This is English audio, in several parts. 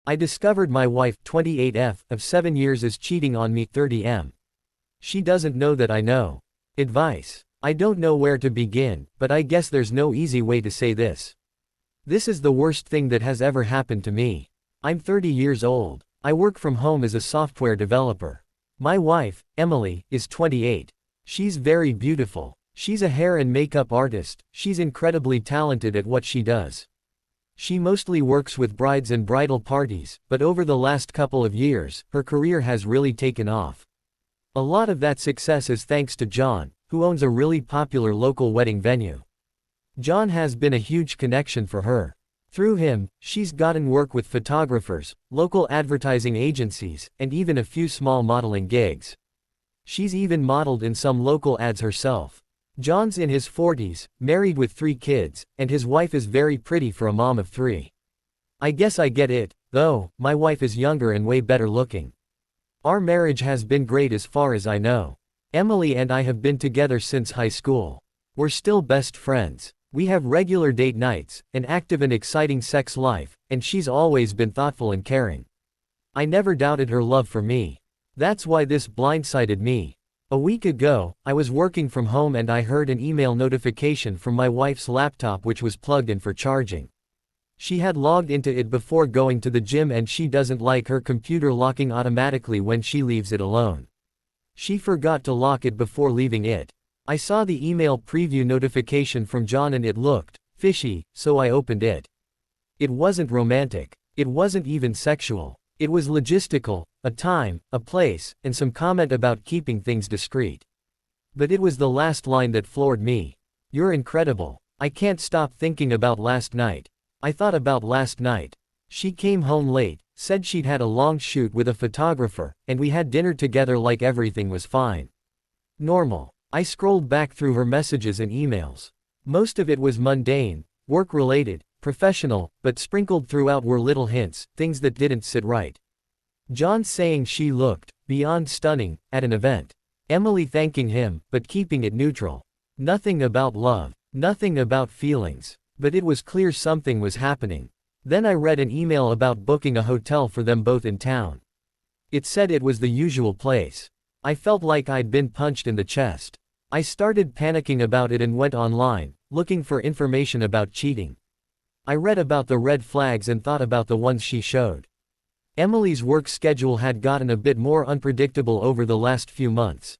I discovered my wife 28F of 7 years is cheating on me 30M. She doesn't know that I know. Advice. I don't know where to begin, but I guess there's no easy way to say this. This is the worst thing that has ever happened to me. I'm 30 years old. I work from home as a software developer. My wife, Emily, is 28. She's very beautiful. She's a hair and makeup artist. She's incredibly talented at what she does. She mostly works with brides and bridal parties, but over the last couple of years, her career has really taken off. A lot of that success is thanks to John, who owns a really popular local wedding venue. John has been a huge connection for her. Through him, she's gotten work with photographers, local advertising agencies, and even a few small modeling gigs. She's even modeled in some local ads herself. John's in his 40s, married with 3 kids, and his wife is very pretty for a mom of 3. I guess I get it, though. My wife is younger and way better looking. Our marriage has been great as far as I know. Emily and I have been together since high school. We're still best friends. We have regular date nights, an active and exciting sex life, and she's always been thoughtful and caring. I never doubted her love for me. That's why this blindsided me. A week ago, I was working from home and I heard an email notification from my wife's laptop which was plugged in for charging. She had logged into it before going to the gym and she doesn't like her computer locking automatically when she leaves it alone. She forgot to lock it before leaving it. I saw the email preview notification from John and it looked fishy, so I opened it. It wasn't romantic. It wasn't even sexual. It was logistical, a time, a place, and some comment about keeping things discreet. But it was the last line that floored me. "You're incredible. I can't stop thinking about last night." I thought about last night. She came home late, said she'd had a long shoot with a photographer, and we had dinner together like everything was fine. Normal. I scrolled back through her messages and emails. Most of it was mundane, work-related, professional, but sprinkled throughout were little hints, things that didn't sit right. John saying she looked beyond stunning at an event. Emily thanking him, but keeping it neutral. Nothing about love, nothing about feelings, but it was clear something was happening. Then I read an email about booking a hotel for them both in town. It said it was the usual place. I felt like I'd been punched in the chest. I started panicking about it and went online, looking for information about cheating. I read about the red flags and thought about the ones she showed. Emily's work schedule had gotten a bit more unpredictable over the last few months.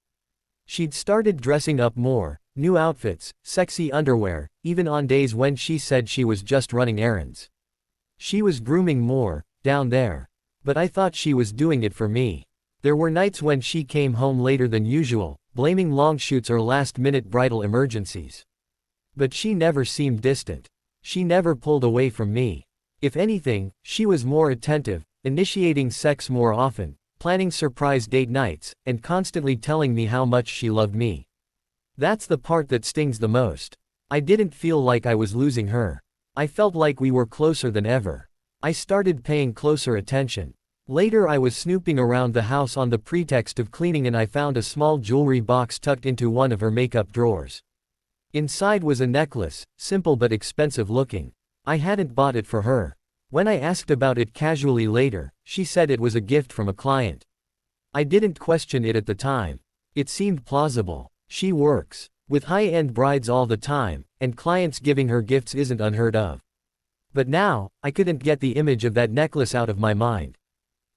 She'd started dressing up more, new outfits, sexy underwear, even on days when she said she was just running errands. She was grooming more, down there. But I thought she was doing it for me. There were nights when she came home later than usual, blaming long shoots or last-minute bridal emergencies. But she never seemed distant. She never pulled away from me. If anything, she was more attentive, initiating sex more often, planning surprise date nights, and constantly telling me how much she loved me. That's the part that stings the most. I didn't feel like I was losing her. I felt like we were closer than ever. I started paying closer attention. Later I was snooping around the house on the pretext of cleaning and I found a small jewelry box tucked into one of her makeup drawers. Inside was a necklace, simple but expensive looking. I hadn't bought it for her. When I asked about it casually later, she said it was a gift from a client. I didn't question it at the time. It seemed plausible. She works with high-end brides all the time, and clients giving her gifts isn't unheard of. But now, I couldn't get the image of that necklace out of my mind.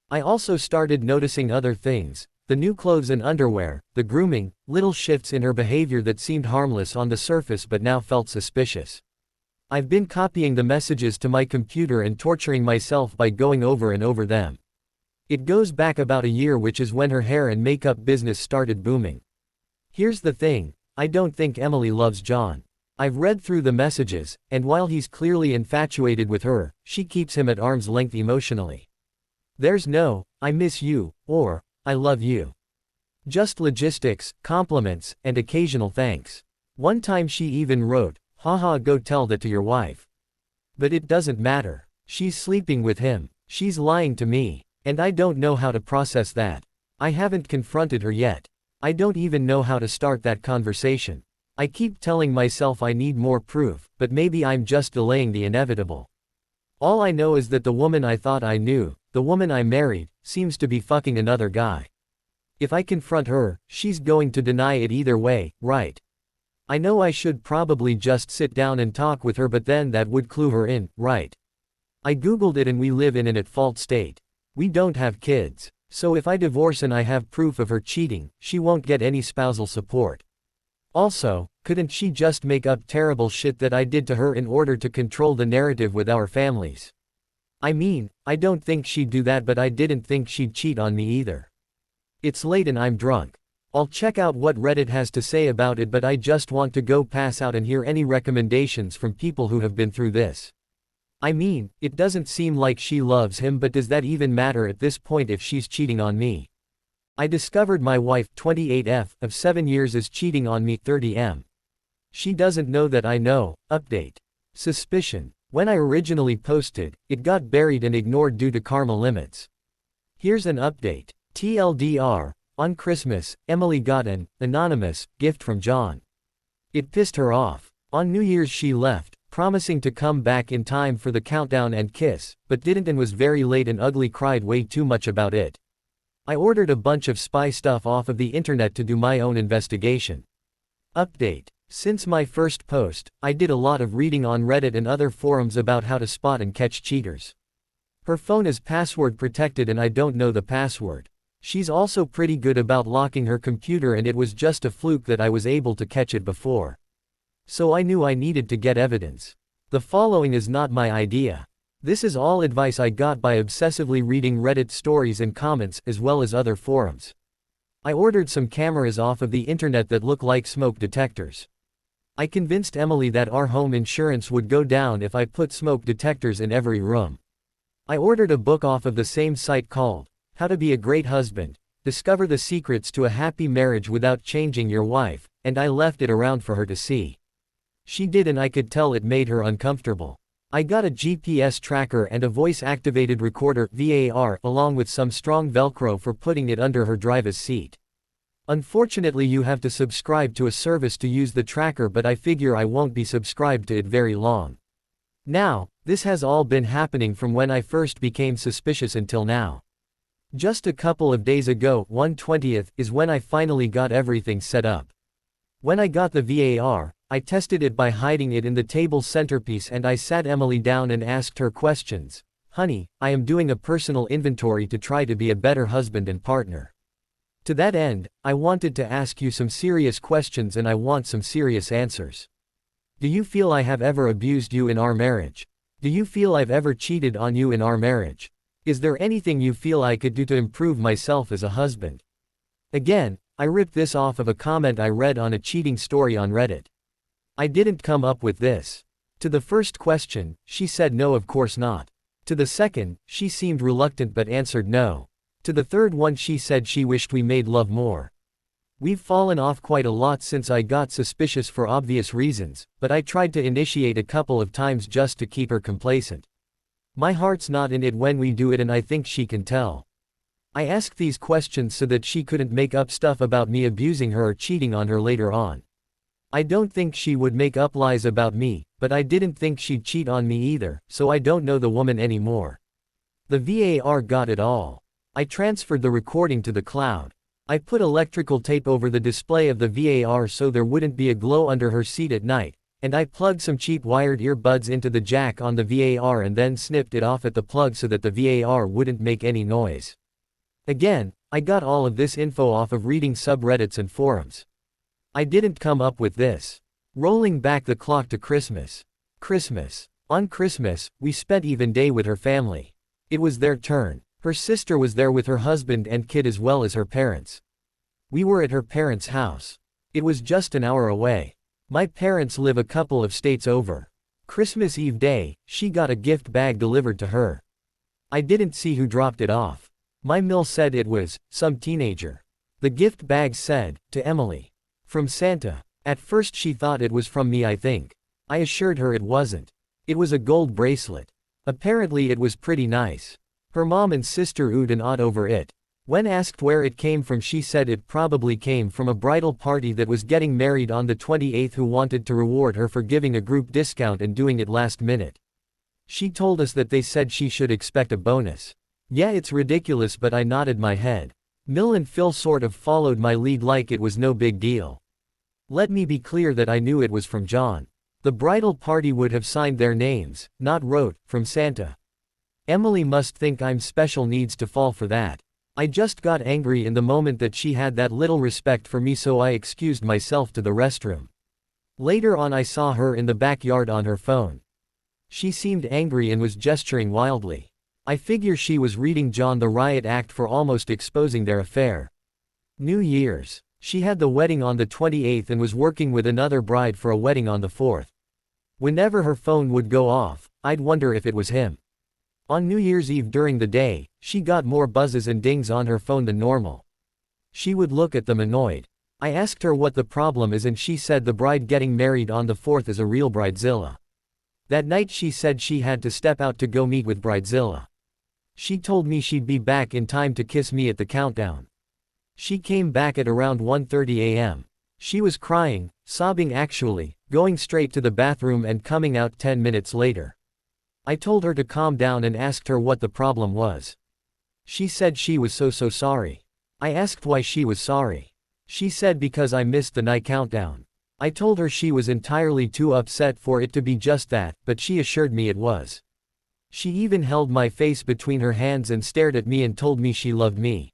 I also started noticing other things, the new clothes and underwear, the grooming, little shifts in her behavior that seemed harmless on the surface but now felt suspicious. I've been copying the messages to my computer and torturing myself by going over and over them. It goes back about a year, which is when her hair and makeup business started booming. Here's the thing, I don't think Emily loves John. I've read through the messages, and while he's clearly infatuated with her, she keeps him at arm's length emotionally. There's no, "I miss you," or, "I love you." Just logistics, compliments, and occasional thanks. One time she even wrote, "Haha, go tell that to your wife." But it doesn't matter. She's sleeping with him. She's lying to me. And I don't know how to process that. I haven't confronted her yet. I don't even know how to start that conversation. I keep telling myself I need more proof, but maybe I'm just delaying the inevitable. All I know is that the woman I thought I knew, the woman I married, seems to be fucking another guy. If I confront her, she's going to deny it either way, right? I know I should probably just sit down and talk with her, but then that would clue her in, right? I googled it and we live in an at-fault state. We don't have kids. So if I divorce and I have proof of her cheating, she won't get any spousal support. Also, couldn't she just make up terrible shit that I did to her in order to control the narrative with our families? I mean, I don't think she'd do that, but I didn't think she'd cheat on me either. It's late and I'm drunk. I'll check out what Reddit has to say about it, but I just want to go pass out and hear any recommendations from people who have been through this. I mean, it doesn't seem like she loves him, but does that even matter at this point if she's cheating on me? I discovered my wife, 28F, of 7 years is cheating on me, 30M. She doesn't know that I know. Update. Suspicion. When I originally posted, it got buried and ignored due to karma limits. Here's an update. TLDR, on Christmas, Emily got an anonymous gift from John. It pissed her off. On New Year's she left, promising to come back in time for the countdown and kiss, but didn't and was very late and ugly, cried way too much about it. I ordered a bunch of spy stuff off of the internet to do my own investigation. Update. Since my first post, I did a lot of reading on Reddit and other forums about how to spot and catch cheaters. Her phone is password protected and I don't know the password. She's also pretty good about locking her computer, and it was just a fluke that I was able to catch it before. So I knew I needed to get evidence. The following is not my idea. This is all advice I got by obsessively reading Reddit stories and comments, as well as other forums. I ordered some cameras off of the internet that look like smoke detectors. I convinced Emily that our home insurance would go down if I put smoke detectors in every room. I ordered a book off of the same site called How to Be a Great Husband, Discover the Secrets to a Happy Marriage Without Changing Your Wife, and I left it around for her to see. She did, and I could tell it made her uncomfortable. I got a GPS tracker and a voice-activated recorder (VAR) along with some strong Velcro for putting it under her driver's seat. Unfortunately, you have to subscribe to a service to use the tracker, but I figure I won't be subscribed to it very long. Now, this has all been happening from when I first became suspicious until now. Just a couple of days ago, 1/20th, is when I finally got everything set up. When I got the VAR, I tested it by hiding it in the table centerpiece, and I sat Emily down and asked her questions. Honey, I am doing a personal inventory to try to be a better husband and partner. To that end, I wanted to ask you some serious questions and I want some serious answers. Do you feel I have ever abused you in our marriage? Do you feel I've ever cheated on you in our marriage? Is there anything you feel I could do to improve myself as a husband? Again, I ripped this off of a comment I read on a cheating story on Reddit. I didn't come up with this. To the first question, she said no, of course not. To the second, she seemed reluctant but answered no. To the third one, she said she wished we made love more. We've fallen off quite a lot since I got suspicious for obvious reasons, but I tried to initiate a couple of times just to keep her complacent. My heart's not in it when we do it, and I think she can tell. I asked these questions so that she couldn't make up stuff about me abusing her or cheating on her later on. I don't think she would make up lies about me, but I didn't think she'd cheat on me either, so I don't know the woman anymore. The VAR got it all. I transferred the recording to the cloud. I put electrical tape over the display of the VAR so there wouldn't be a glow under her seat at night, and I plugged some cheap wired earbuds into the jack on the VAR and then snipped it off at the plug so that the VAR wouldn't make any noise. Again, I got all of this info off of reading subreddits and forums. I didn't come up with this. Rolling back the clock to Christmas. On Christmas, we spent even day with her family. It was their turn. Her sister was there with her husband and kid as well as her parents. We were at her parents' house. It was just an hour away. My parents live a couple of states over. Christmas Eve day, she got a gift bag delivered to her. I didn't see who dropped it off. My mill said it was some teenager. The gift bag said, "To Emily. From Santa." At first she thought it was from me, I think. I assured her it wasn't. It was a gold bracelet. Apparently it was pretty nice. Her mom and sister oohed and awed over it. When asked where it came from, she said it probably came from a bridal party that was getting married on the 28th who wanted to reward her for giving a group discount and doing it last minute. She told us that they said she should expect a bonus. Yeah, it's ridiculous, but I nodded my head. Mill and Phil sort of followed my lead like it was no big deal. Let me be clear that I knew it was from John. The bridal party would have signed their names, not wrote, from Santa. Emily must think I'm special needs to fall for that. I just got angry in the moment that she had that little respect for me, so I excused myself to the restroom. Later on I saw her in the backyard on her phone. She seemed angry and was gesturing wildly. I figure she was reading John the riot act for almost exposing their affair. New Year's. She had the wedding on the 28th and was working with another bride for a wedding on the 4th. Whenever her phone would go off, I'd wonder if it was him. On New Year's Eve during the day, she got more buzzes and dings on her phone than normal. She would look at them annoyed. I asked her what the problem is and she said the bride getting married on the 4th is a real bridezilla. That night she said she had to step out to go meet with bridezilla. She told me she'd be back in time to kiss me at the countdown. She came back at around 1:30 a.m. She was crying, sobbing actually, going straight to the bathroom and coming out 10 minutes later. I told her to calm down and asked her what the problem was. She said she was so sorry. I asked why she was sorry. She said because I missed the night countdown. I told her she was entirely too upset for it to be just that, but she assured me it was. She even held my face between her hands and stared at me and told me she loved me.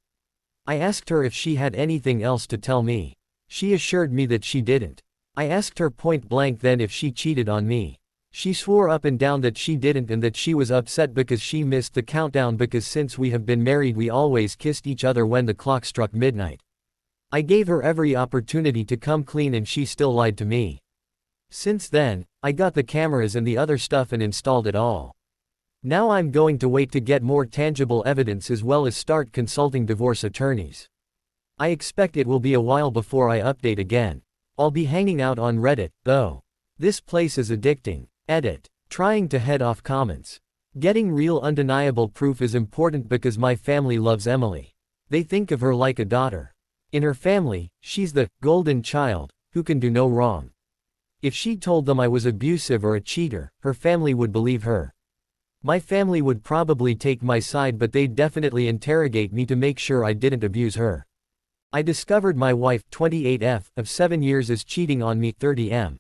I asked her if she had anything else to tell me. She assured me that she didn't. I asked her point blank then if she cheated on me. She swore up and down that she didn't and that she was upset because she missed the countdown because since we have been married we always kissed each other when the clock struck midnight. I gave her every opportunity to come clean and she still lied to me. Since then, I got the cameras and the other stuff and installed it all. Now I'm going to wait to get more tangible evidence as well as start consulting divorce attorneys. I expect it will be a while before I update again. I'll be hanging out on Reddit, though. This place is addicting. Edit. Trying to head off comments. Getting real undeniable proof is important because my family loves Emily. They think of her like a daughter. In her family, she's the golden child, who can do no wrong. If she told them I was abusive or a cheater, her family would believe her. My family would probably take my side, but they'd definitely interrogate me to make sure I didn't abuse her. I discovered my wife, 28F, of 7 years is cheating on me, 30M.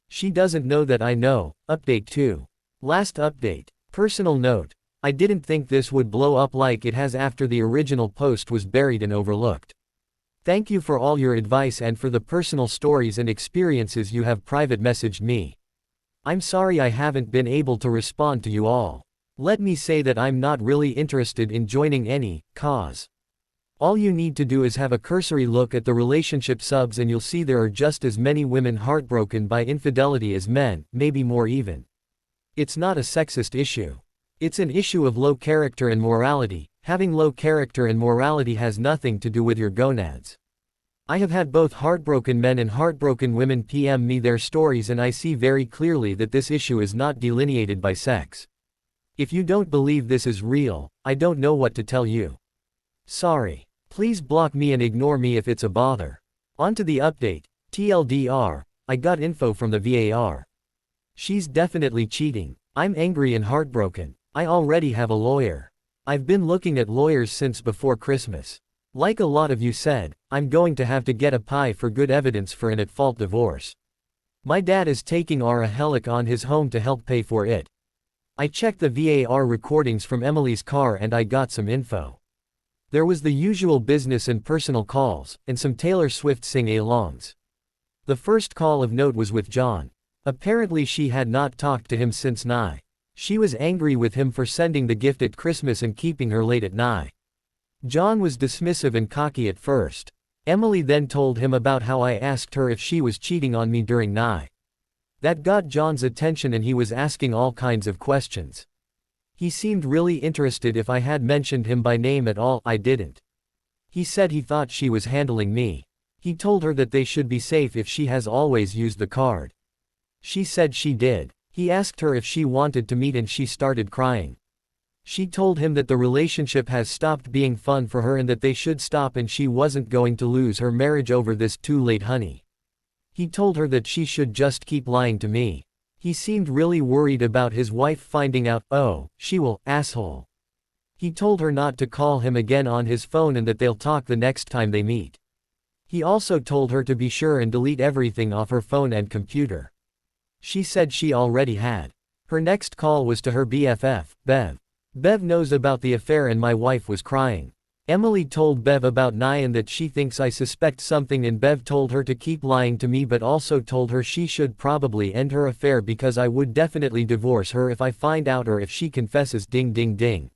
She doesn't know that I know. Update 2. Last update. Personal note. I didn't think this would blow up like it has after the original post was buried and overlooked. Thank you for all your advice and for the personal stories and experiences you have private messaged me. I'm sorry I haven't been able to respond to you all. Let me say that I'm not really interested in joining any cause. All you need to do is have a cursory look at the relationship subs and you'll see there are just as many women heartbroken by infidelity as men, maybe more even. It's not a sexist issue. It's an issue of low character and morality. Having low character and morality has nothing to do with your gonads. I have had both heartbroken men and heartbroken women PM me their stories and I see very clearly that this issue is not delineated by sex. If you don't believe this is real, I don't know what to tell you. Sorry. Please block me and ignore me if it's a bother. On to the update. TLDR, I got info from the VAR. She's definitely cheating. I'm angry and heartbroken. I already have a lawyer. I've been looking at lawyers since before Christmas. Like a lot of you said, I'm going to have to get a pie for good evidence for an at-fault divorce. My dad is taking a helic on his home to help pay for it. I checked the VAR recordings from Emily's car and I got some info. There was the usual business and personal calls, and some Taylor Swift sing-alongs. The first call of note was with John. Apparently she had not talked to him since Nye. She was angry with him for sending the gift at Christmas and keeping her late at Nye. John was dismissive and cocky at first. Emily then told him about how I asked her if she was cheating on me during Nye. That got John's attention and he was asking all kinds of questions. He seemed really interested if I had mentioned him by name at all. I didn't. He said he thought she was handling me. He told her that they should be safe if she has always used the card. She said she did. He asked her if she wanted to meet and she started crying. She told him that the relationship has stopped being fun for her and that they should stop and she wasn't going to lose her marriage over this. Too late, honey. He told her that she should just keep lying to me. He seemed really worried about his wife finding out. Oh, she will, asshole. He told her not to call him again on his phone and that they'll talk the next time they meet. He also told her to be sure and delete everything off her phone and computer. She said she already had. Her next call was to her BFF, Bev. Bev knows about the affair and my wife was crying. Emily told Bev about Nyan that she thinks I suspect something and Bev told her to keep lying to me but also told her she should probably end her affair because I would definitely divorce her if I find out or if she confesses. Ding ding ding.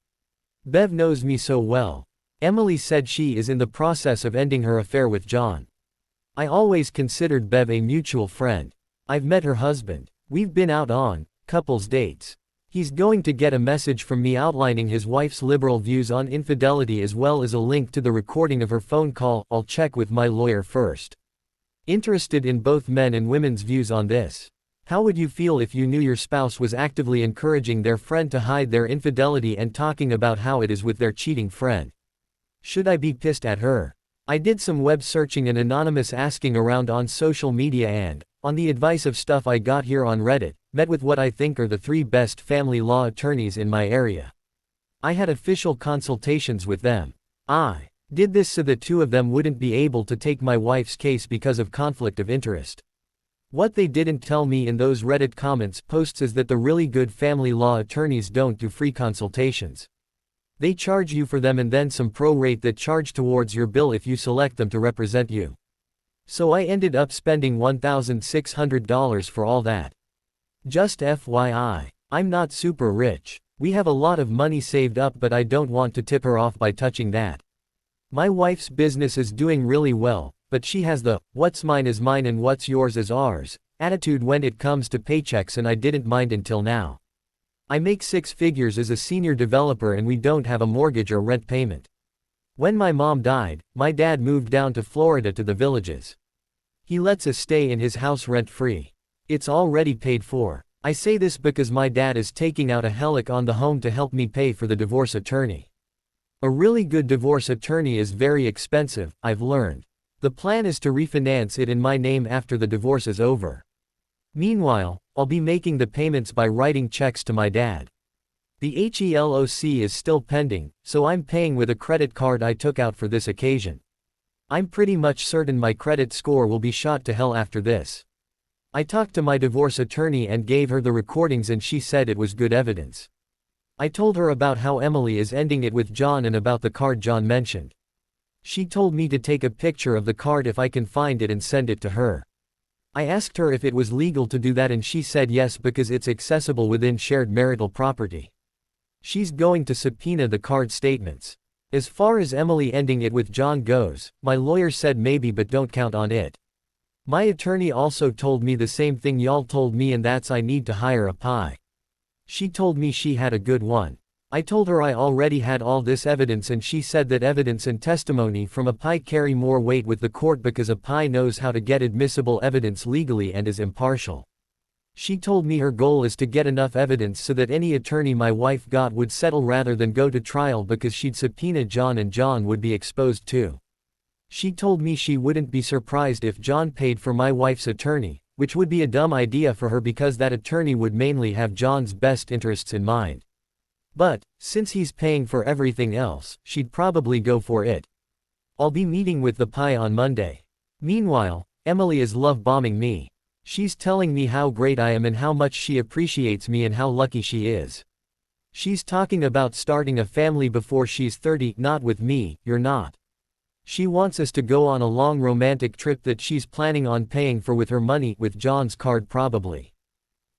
Bev knows me so well. Emily said she is in the process of ending her affair with John. I always considered Bev a mutual friend. I've met her husband. We've been out on couples dates. He's going to get a message from me outlining his wife's liberal views on infidelity as well as a link to the recording of her phone call. I'll check with my lawyer first. Interested in both men and women's views on this. How would you feel if you knew your spouse was actively encouraging their friend to hide their infidelity and talking about how it is with their cheating friend? Should I be pissed at her? I did some web searching and anonymous asking around on social media and, on the advice of stuff I got here on Reddit, met with what I think are the 3 best family law attorneys in my area. I had official consultations with them. I did this so that 2 of them wouldn't be able to take my wife's case because of conflict of interest. What they didn't tell me in those Reddit comments posts is that the really good family law attorneys don't do free consultations. They charge you for them and then some pro rate that charge towards your bill if you select them to represent you. So I ended up spending $1,600 for all that. Just FYI, I'm not super rich. We have a lot of money saved up but I don't want to tip her off by touching that. My wife's business is doing really well, but she has the, what's mine is mine and what's yours is ours, attitude when it comes to paychecks and I didn't mind until now. I make 6 figures as a senior developer and we don't have a mortgage or rent payment. When my mom died, my dad moved down to Florida to the Villages. He lets us stay in his house rent-free. It's already paid for. I say this because my dad is taking out a HELOC on the home to help me pay for the divorce attorney. A really good divorce attorney is very expensive, I've learned. The plan is to refinance it in my name after the divorce is over. Meanwhile, I'll be making the payments by writing checks to my dad. The HELOC is still pending, so I'm paying with a credit card I took out for this occasion. I'm pretty much certain my credit score will be shot to hell after this. I talked to my divorce attorney and gave her the recordings and she said it was good evidence. I told her about how Emily is ending it with John and about the card John mentioned. She told me to take a picture of the card if I can find it and send it to her. I asked her if it was legal to do that and she said yes because it's accessible within shared marital property. She's going to subpoena the card statements. As far as Emily ending it with John goes, my lawyer said maybe but don't count on it. My attorney also told me the same thing y'all told me and that's I need to hire a PI. She told me she had a good one. I told her I already had all this evidence and she said that evidence and testimony from a PI carry more weight with the court because a PI knows how to get admissible evidence legally and is impartial. She told me her goal is to get enough evidence so that any attorney my wife got would settle rather than go to trial because she'd subpoena John and John would be exposed too. She told me she wouldn't be surprised if John paid for my wife's attorney, which would be a dumb idea for her because that attorney would mainly have John's best interests in mind. But, since he's paying for everything else, she'd probably go for it. I'll be meeting with the PI on Monday. Meanwhile, Emily is love-bombing me. She's telling me how great I am and how much she appreciates me and how lucky she is. She's talking about starting a family before she's 30, not with me, you're not. She wants us to go on a long romantic trip that she's planning on paying for with her money, with John's card probably.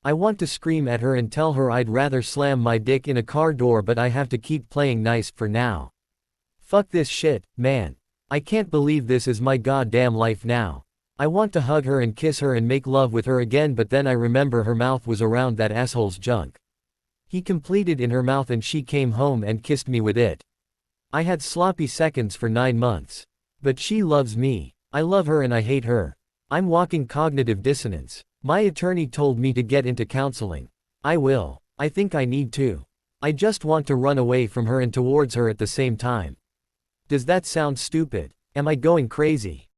I want to scream at her and tell her I'd rather slam my dick in a car door but I have to keep playing nice for now. Fuck this shit, man. I can't believe this is my goddamn life now. I want to hug her and kiss her and make love with her again but then I remember her mouth was around that asshole's junk. He completed in her mouth and she came home and kissed me with it. I had sloppy seconds for 9 months. But she loves me. I love her and I hate her. I'm walking cognitive dissonance. My attorney told me to get into counseling. I will. I think I need to. I just want to run away from her and towards her at the same time. Does that sound stupid? Am I going crazy?